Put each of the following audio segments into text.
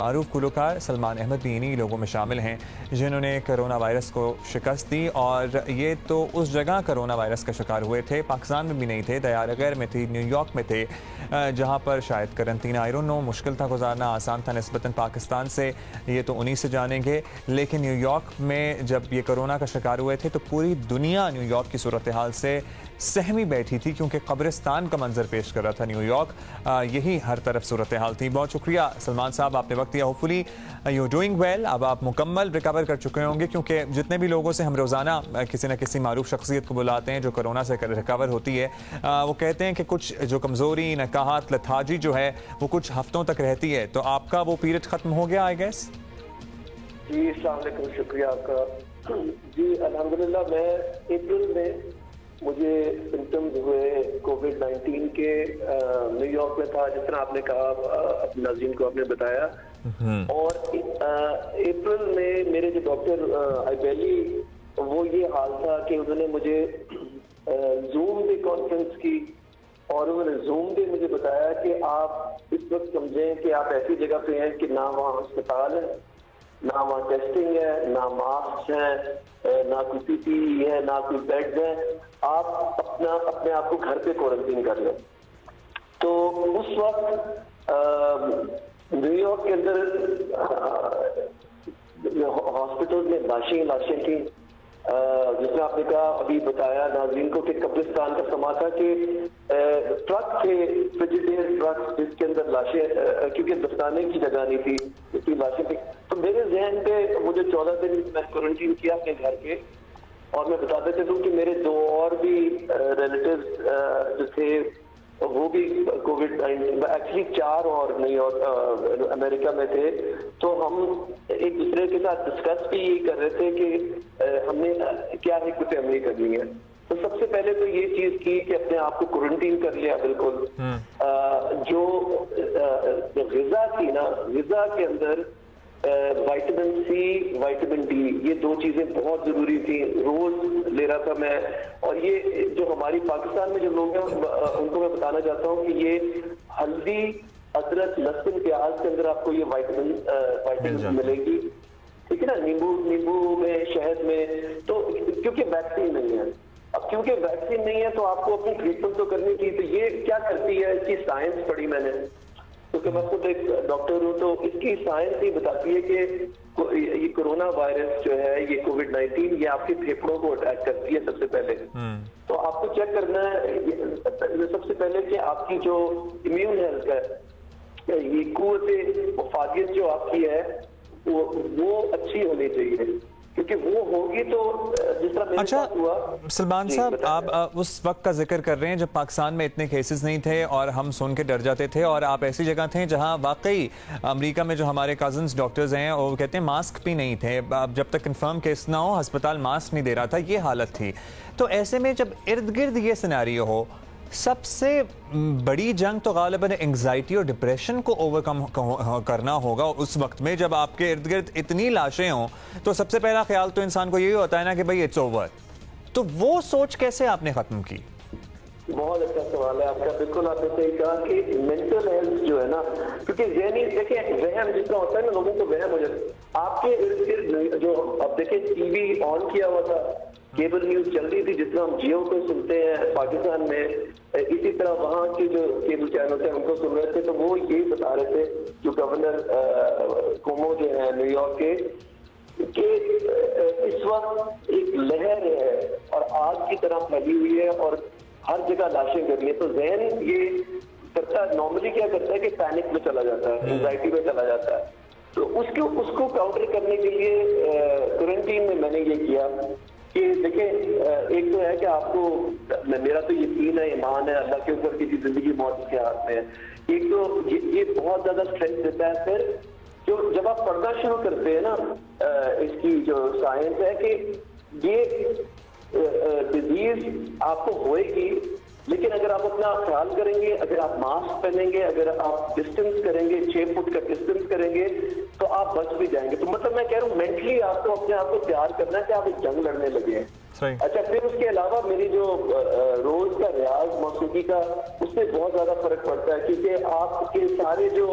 मारूफ गुलकार सलमान अहमद भी इन्हीं लोगों में शामिल हैं जिन्होंने कोरोना वायरस को शिकस्त दी। और ये तो उस जगह कोरोना वायरस का शिकार हुए थे, पाकिस्तान में भी नहीं थे, दयारगैर में थी, न्यूयॉर्क में थे, जहां पर शायद करंतना आई डोंट नो मुश्किल था गुजारना, आसान था निस्बतन पाकिस्तान से, ये तो उन्हीं से जानेंगे। लेकिन न्यूयॉर्क में जब ये कोरोना का शिकार हुए थे तो पूरी दुनिया न्यूयॉर्क की सूरत हाल से सहमी बैठी थी, क्योंकि कब्रिस्तान का मंजर पेश कर रहा था न्यूयॉर्क। यही हर तरफ सूरत हाल थी। बहुत शुक्रिया सलमान साहब, आपने वक्त दिया। Hopefully you doing well. अब आप मुकम्मल रिकवर कर चुके होंगे, क्योंकि जितने भी लोगों से हम रोज़ाना किसी न किसी मारूफ शख्सियत को बुलाते हैं जो कोरोना से रिकवर होती है, वो कहते हैं कि कुछ जो कमज़ोरी, नकाहत, लथाजी जो है वो कुछ हफ्तों तक रहती है। तो आपका वो पीरियड ख़त्म हो गया आई गेस? जी अस्सलाम वालेकुम, शुक्रिया आपका। जी अल्हम्दुलिल्लाह, मैं अप्रैल में मुझे सिम्टम्स हुए कोविड-19 के, न्यूयॉर्क में था, जिस तरह आपने कहा, अपने नाज़रीन को आपने बताया। और अप्रैल में मेरे जो डॉक्टर आइबेली, वो ये हाल था कि उन्होंने मुझे जूम पे कॉन्फ्रेंस की और उन्होंने जूम पे मुझे बताया कि आप इस वक्त समझें कि आप ऐसी जगह पे हैं कि ना वहाँ अस्पताल है, ना वहाँ टेस्टिंग है, ना मास्क है, ना कोई पीपीई है, ना कोई बेड है, आप अपने आप को घर पे क्वारंटीन कर लें। तो उस वक्त न्यूयॉर्क के अंदर हॉस्पिटल में लाशें थी, जिसमें आपने कहा, अभी बताया नाज़रीन को कि कब्रिस्तान का समा था कि ट्रक थे, फ्रिजिडेयर ट्रक, जिसके अंदर लाशें, क्योंकि दफनाने की जगह नहीं थी, इसकी लाशें थी। तो मेरे जहन पे मुझे 14 दिन मैं क्वारंटीन किया अपने घर पे। और मैं बताते चलूं कि मेरे दो और भी रिलेटिव्स जो थे वो भी कोविड-19, एक्चुअली 4 और नहीं और अमेरिका में थे। तो हम एक दूसरे के साथ डिस्कस भी ये कर रहे थे कि हमने क्या हिकमत अमली करनी है। तो सबसे पहले तो ये चीज की कि अपने आप को क्वारंटीन कर लिया बिल्कुल। जो ग़िज़ा थी ना, ग़िज़ा के अंदर विटामिन सी, विटामिन डी, ये 2 चीजें बहुत जरूरी थी, रोज ले रहा था मैं। और ये जो हमारी पाकिस्तान में जो लोग हैं उनको मैं बताना चाहता हूँ कि ये हल्दी, अदरक, लहसुन, प्याज के अंदर आपको ये विटामिन मिलेगी, ठीक है ना, नींबू में, शहद में। तो क्योंकि वैक्सीन नहीं है, अब क्योंकि वैक्सीन नहीं है तो आपको अपनी ट्रीटमेंट तो करनी थी। तो ये क्या करती है, इसकी साइंस पढ़ी मैंने, क्योंकि मैं खुद एक डॉक्टर हूँ। तो इसकी साइंस ये बताती है कि ये कोरोना वायरस जो है, ये कोविड-19, ये आपके फेफड़ों को अटैक करती है सबसे पहले। तो आपको चेक करना है सबसे पहले कि आपकी जो इम्यून हेल्थ है, ये कुव्वत वफाकियत जो आपकी है वो अच्छी होनी चाहिए, क्योंकि वो होगी तो जिस तरह मेरे साथ हुआ। सलमान साहब, आप उस वक्त का जिक्र कर रहे हैं जब पाकिस्तान में इतने केसेस नहीं थे और हम सुन के डर जाते थे, और आप ऐसी जगह थे जहां वाकई अमेरिका में जो हमारे कजन्स डॉक्टर्स हैं वो कहते हैं मास्क भी नहीं थे, जब तक कंफर्म केस ना हो अस्पताल मास्क नहीं दे रहा था, ये हालत थी। तो ऐसे में जब इर्द गिर्द ये सिनेरियो हो, सबसे बड़ी जंग तो गालिबन एंग्जाइटी और डिप्रेशन को ओवरकम करना होगा उस वक्त में जब आपके इर्द गिर्द इतनी लाशें हों। तो सबसे पहला ख्याल तो इंसान को यही होता है ना कि भाई इट्स ओवर। तो वो सोच कैसे आपने खत्म की? बहुत अच्छा सवाल है आपका। बिल्कुल आपने सही कहा कि मेंटल हेल्थ जो है ना, क्योंकि ज़हनी, देखिए वहम जितना होता है ना, लोगों को वहम हो जाता है। आपके इर्द गिर्द जो, अब देखिए टीवी ऑन किया हुआ था, केबल न्यूज चल रही थी, जिस तरह हम जियो को सुनते हैं पाकिस्तान में, इसी तरह वहाँ के जो केबल चैनल थे उनको सुन रहे थे। तो वो यही बता रहे थे, जो गवर्नर कोमो जो है न्यूयॉर्क के, कि इस वक्त एक लहर है और आग की तरह फैली हुई है और हर जगह लाशें गिरी है। तो जहन ये करता है, नॉर्मली क्या करता है कि पैनिक में चला जाता है, एंजाइटी में चला जाता है। तो उसको काउंटर करने के लिए क्वारंटीन में मैंने ये किया कि देखिए, एक तो है कि आपको, मेरा तो यकीन है, ईमान है अल्लाह के ऊपर, किसी जिंदगी मौत के हाथ में है। एक तो ये बहुत ज्यादा स्ट्रेस देता है। फिर जो जब आप पढ़ना शुरू करते हैं ना, इसकी जो साइंस है कि ये डिजीज आपको होएगी लेकिन अगर आप अपना ख्याल करेंगे, अगर आप मास्क पहनेंगे, अगर आप डिस्टेंस करेंगे, 6 फुट का डिस्टेंस करेंगे, तो आप बच भी जाएंगे। तो मतलब मैं कह रहा हूँ मेंटली आपको अपने आप को तैयार करना है कि आप एक जंग लड़ने लगे हैं। अच्छा, फिर उसके अलावा मेरी जो रोज का रियाज मौसीकी का, उससे बहुत ज्यादा फर्क पड़ता है, क्योंकि आपके सारे जो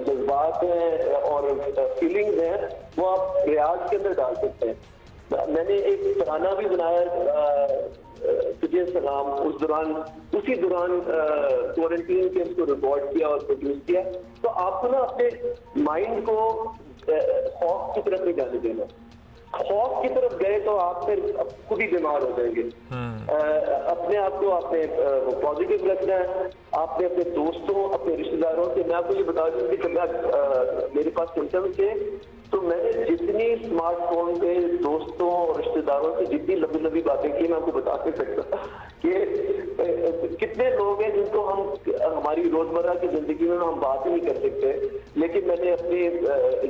जज्बात हैं और फीलिंग्स हैं वो आप रियाज के अंदर डाल सकते हैं। मैंने एक तराना भी बनाया, तुझे सलाम, उसी दौरान क्वारंटीन के उसको रिकॉर्ड किया और प्रोड्यूस किया। तो आपको ना अपने माइंड को खौफ की तरफ नहीं जाने देना। खौफ की तरफ गए तो आप फिर खुद ही बीमार हो जाएंगे। अपने आप को आपने पॉजिटिव रखना है। आपने अपने दोस्तों, अपने रिश्तेदारों से, मैं आपको ये बता दूं कि जब मेरे पास सिम्टम्स थे तो मैंने जितनी स्मार्टफोन पे दोस्तों और रिश्तेदारों से जितनी लंबी लंबी बातें की, मैं आपको बता नहीं सकता कि कितने लोग हैं जिनको हम हमारी रोजमर्रा की जिंदगी में हम बात ही नहीं कर सकते। लेकिन मैंने अपने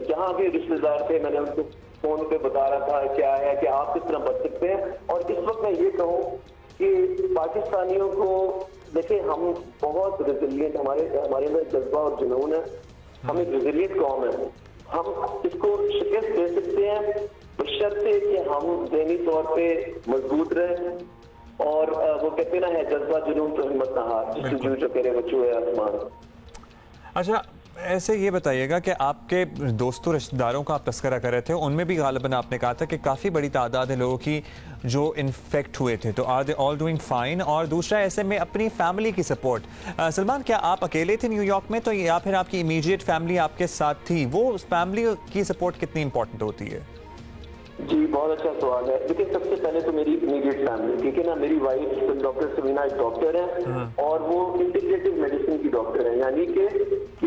जहां भी रिश्तेदार थे, मैंने उनको फोन पे बता रहा था क्या है कि आप किस तरह बच सकते हैं। और इस वक्त मैं ये कहूँ कि पाकिस्तानियों को देखिए, हम बहुत रिजिलियंट, हमारे अंदर जज्बा और जुनून है, हम एक रिजिलियंट कौम है। हम इसको शिकस्त दे सकते हैं बशर्ते कि हम ज़हनी तौर पे मजबूत रहें। और वो कहते ना है, जज्बा जुनून तो हिम्मत ना हार, जिससे जो करे बच्चों है आसमान। अच्छा, ऐसे ये बताइएगा कि आपके दोस्तों रिश्तेदारों का आप तस्करा कर रहे थे, उनमें भी गालिबन आपने कहा था कि काफ़ी बड़ी तादाद है लोगों की जो इन्फेक्ट हुए थे, तो are they all doing fine? और दूसरा, ऐसे में अपनी फैमिली की सपोर्ट, सलमान क्या आप अकेले थे न्यूयॉर्क में, तो या फिर आपकी इमीडिएट फैमिली आपके साथ थी? वो फैमिली की सपोर्ट कितनी इंपॉर्टेंट होती है? जी, बहुत अच्छा सवाल है। देखिए, सबसे पहले तो मेरी इमीडिएट फैमिली, ठीक है ना। मेरी वाइफ डॉक्टर समीना एक डॉक्टर है और वो इंटीग्रेटिव मेडिसिन की डॉक्टर है, यानी कि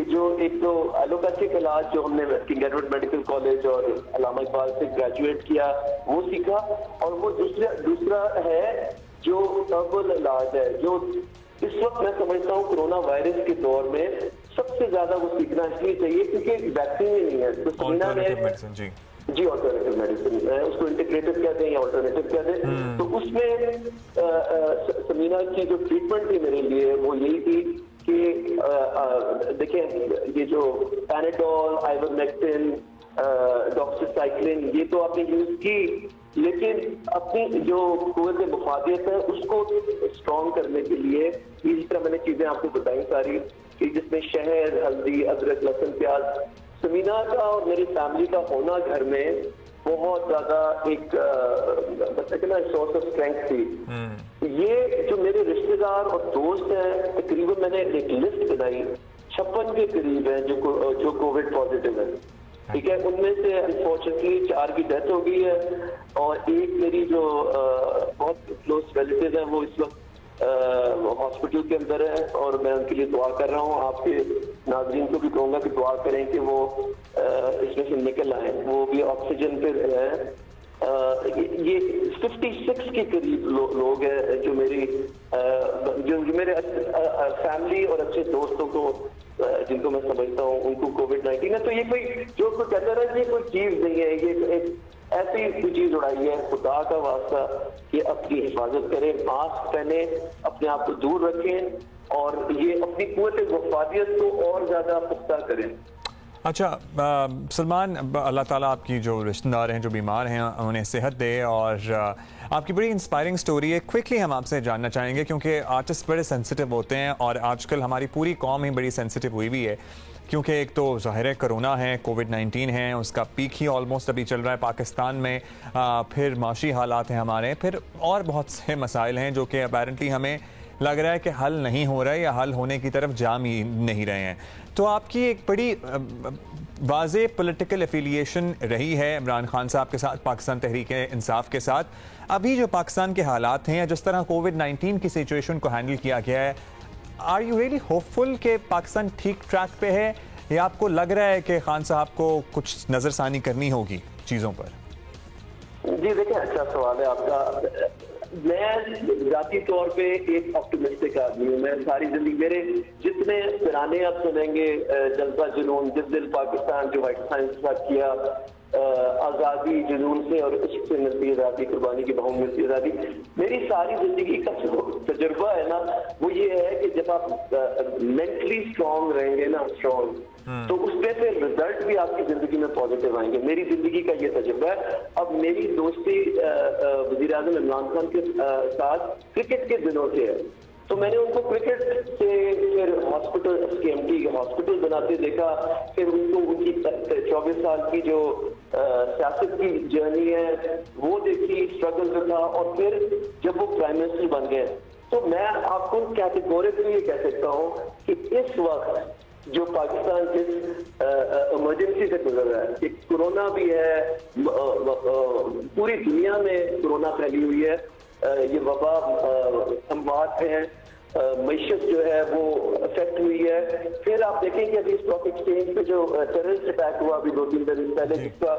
जो एक तो एलोपैथिक इलाज जो हमने किंग एडवर्ड मेडिकल कॉलेज और अल्लामा इकबाल से ग्रेजुएट किया वो सीखा, और वो दूसरा है जो हर्बल इलाज है, जो इस वक्त मैं समझता हूँ कोरोना वायरस के दौर में सबसे ज्यादा वो सीखना इसलिए चाहिए क्योंकि वैक्सीन ही नहीं है। तो समीना ने जी ऑल्टरनेटिव मेडिसिन, उसको इंटीग्रेटिव कहते हैं या ऑल्टरनेटिव कहते हैं। तो उसमें समीना की जो ट्रीटमेंट थी मेरे लिए वो यही थी कि देखिए, ये जो पैनाडोल, आइवरमेक्टिन, डॉक्सीसाइक्लिन, ये तो आपने यूज की, लेकिन अपनी जो कुव्वत मुफादियत है उसको स्ट्रॉन्ग करने के लिए इसी तरह मैंने चीजें आपको बताई सारी, कि जिसमें शहद, हल्दी, अदरक, लहसुन, प्याज। समीना का और मेरी फैमिली का होना घर में बहुत ज्यादा एक सोर्स ऑफ स्ट्रेंथ थी। ये जो मेरे रिश्तेदार और दोस्त हैं, तकरीबन मैंने एक लिस्ट बनाई, 56 के करीब है जो कोविड पॉजिटिव है, ठीक है। उनमें से अनफॉर्चुनेटली 4 की डेथ हो गई है और एक मेरी जो बहुत क्लोज रिलेटिव है वो इस वक्त हॉस्पिटल के अंदर है और मैं उनके लिए दुआ कर रहा हूँ। आपके नाज़रीन को भी कहूँगा कि दुआ करें कि वो इसमें से निकल आए। वो भी ऑक्सीजन पे है। ये 56 के करीब लोग हैं जो मेरे फैमिली और अच्छे दोस्तों को, जिनको मैं समझता हूँ, उनको कोविड-19 है। तो ये कोई जो कोई कहता है ये कोई चीज नहीं है, ये एक ऐसी कोई चीज उड़ाई है। खुदा का वास्ता कि अपनी हिफाजत करें, मास्क पहने, अपने आप को दूर रखें और ये अपनी कुव्वत वफादियत को और ज्यादा पुख्ता करें। अच्छा सलमान, अल्लाह ताला आपकी जो रिश्तेदार हैं जो बीमार हैं उन्हें सेहत दे, और आपकी बड़ी इंस्पायरिंग स्टोरी है। क्विकली हम आपसे जानना चाहेंगे क्योंकि आर्टिस्ट बड़े सेंसिटिव होते हैं और आजकल हमारी पूरी कौम ही बड़ी सेंसिटिव हुई भी है, क्योंकि एक तो ज़ाहिर है कोरोना है, कोविड-19 है, उसका पीक ही ऑलमोस्ट अभी चल रहा है पाकिस्तान में, फिर माशी हालात हैं हमारे, फिर और बहुत से मसाइल हैं जो कि अपेरेंटली हमें लग रहा है कि हल नहीं हो रहा है या हल होने की तरफ जा ही नहीं रहे हैं। तो आपकी एक बड़ी वाज़े पॉलिटिकल एफिलिएशन रही है इमरान खान साहब के साथ, पाकिस्तान तहरीक इंसाफ के साथ। अभी जो पाकिस्तान के हालात हैं, जिस तरह कोविड-19 की सिचुएशन को हैंडल किया गया है, आर यू रियली होपफुल कि पाकिस्तान ठीक ट्रैक पे है, या आपको लग रहा है कि खान साहब को कुछ नज़रसानी करनी होगी चीज़ों पर? जी देखिए, अच्छा सवाल है आपका। मैं जाती तौर पे एक ऑप्टिमिस्टिक आदमी हूँ। मैं सारी जिंदगी, मेरे जितने पुराने आप सुनेंगे जज्बा जुनून, जिस दिल पाकिस्तान, जो व्हाइट साइंस के साथ किया, आज़ादी जुनून से और इश्क से मिलती आज़ादी, कुर्बानी की बहू मिलती आज़ादी, मेरी सारी जिंदगी का जो तजुर्बा है ना, वो ये है कि जब आप मेंटली स्ट्रांग रहेंगे ना, स्ट्रांग, तो उसमें से रिजल्ट भी आपकी जिंदगी में पॉजिटिव आएंगे। मेरी जिंदगी का ये तजुर्बा है। अब मेरी दोस्ती वज़ीर आज़म इमरान खान के साथ क्रिकेट के दिनों से है, तो मैंने उनको क्रिकेट से फिर हॉस्पिटल, SKMT हॉस्पिटल बनाते देखा, फिर उनको उनकी 24 साल की जो सियासत की जर्नी है वो देखी, स्ट्रगल था, और फिर जब वो प्राइम मिनिस्टर बन गए, तो मैं आपको कैटेगोरिकली ये कह सकता हूँ कि इस वक्त जो पाकिस्तान जिस इमरजेंसी से गुजर रहा है, एक कोरोना भी है, पूरी दुनिया में कोरोना फैली हुई है, ये वबा अमवात है, मईशत जो है वो अफेक्ट हुई है। फिर आप देखेंगे अभी स्टॉक एक्सचेंज पे जो टेररिस्ट अटैक हुआ अभी 2-3 दिन पहले, जिसका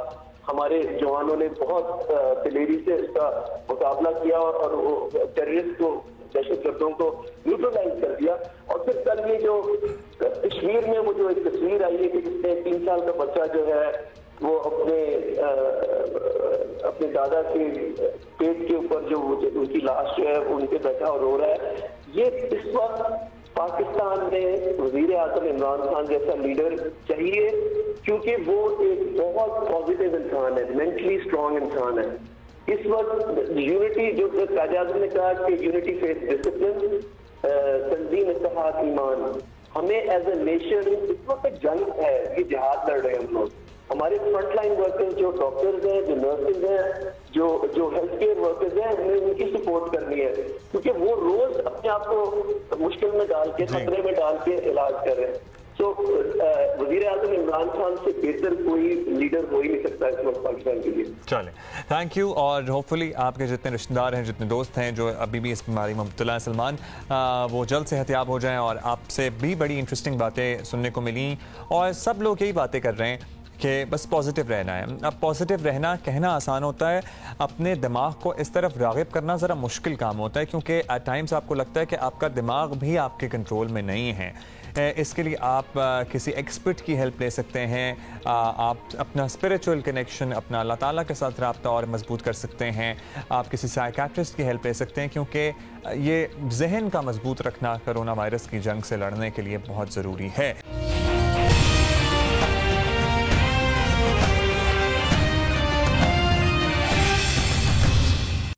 हमारे जवानों ने बहुत दिलेरी से इसका मुकाबला किया और वो टेररिस्ट को, दहशतगर्दों को न्यूट्रलाइज कर दिया। और फिर कल ये जो कश्मीर में वो जो एक तस्वीर आई है कि जिसमें 3 साल का बच्चा जो है वो अपने दादा के पेट के ऊपर जो उनकी लाश जो है उनके बैठा और रो रहा है। ये इस वक्त पाकिस्तान में वज़ीर आज़म इमरान खान जैसा लीडर चाहिए, क्योंकि वो एक बहुत पॉजिटिव इंसान है, मेंटली स्ट्रांग इंसान है। इस वक्त यूनिटी, जो कायदे आज़म ने कहा कि यूनिटी फेथ डिसिप्लिन, तंजीम, इत्तेहाद, ईमान, हमें एज ए नेशन इस वक्त एक जंग है, ये जिहाद लड़ रहे हैं हम लोग। हमारे फ्रंट लाइन वर्कर्स, जो डॉक्टर्स हैं, जो नर्सेज हैं, जो हेल्थ केयर वर्कर्स हैं, हमें उनकी सपोर्ट करनी है, क्योंकि वो रोज अपने आप को मुश्किल में डाल के, खतरे में डाल के इलाज कर रहे हैं। तो वज़ीर आज़म इमरान खान से बेहतर कोई लीडर हो ही नहीं सकता इस वक्त पाकिस्तान के लिए। चले, थैंक यू। और होपफुली आपके जितने रिश्तेदार हैं, जितने दोस्त हैं जो अभी भी इस बीमारी में मुब्तला है, सलमान, वो जल्द सेहतयाब हो जाएं। और आपसे भी बड़ी इंटरेस्टिंग बातें सुनने को मिली और सब लोग यही बातें कर रहे हैं कि बस पॉजिटिव रहना है। अब पॉजिटिव रहना कहना आसान होता है, अपने दिमाग को इस तरफ राग़िब करना ज़रा मुश्किल काम होता है, क्योंकि एट टाइम्स आपको लगता है कि आपका दिमाग भी आपके कंट्रोल में नहीं है। इसके लिए आप किसी एक्सपर्ट की हेल्प ले सकते हैं। आप अपना स्पिरिचुअल कनेक्शन, अपना अल्लाह ताला के साथ रब्ता और मजबूत कर सकते हैं। आप किसी साइकियाट्रिस्ट की हेल्प ले सकते हैं, क्योंकि ये जहन का मजबूत रखना कोरोना वायरस की जंग से लड़ने के लिए बहुत ज़रूरी है।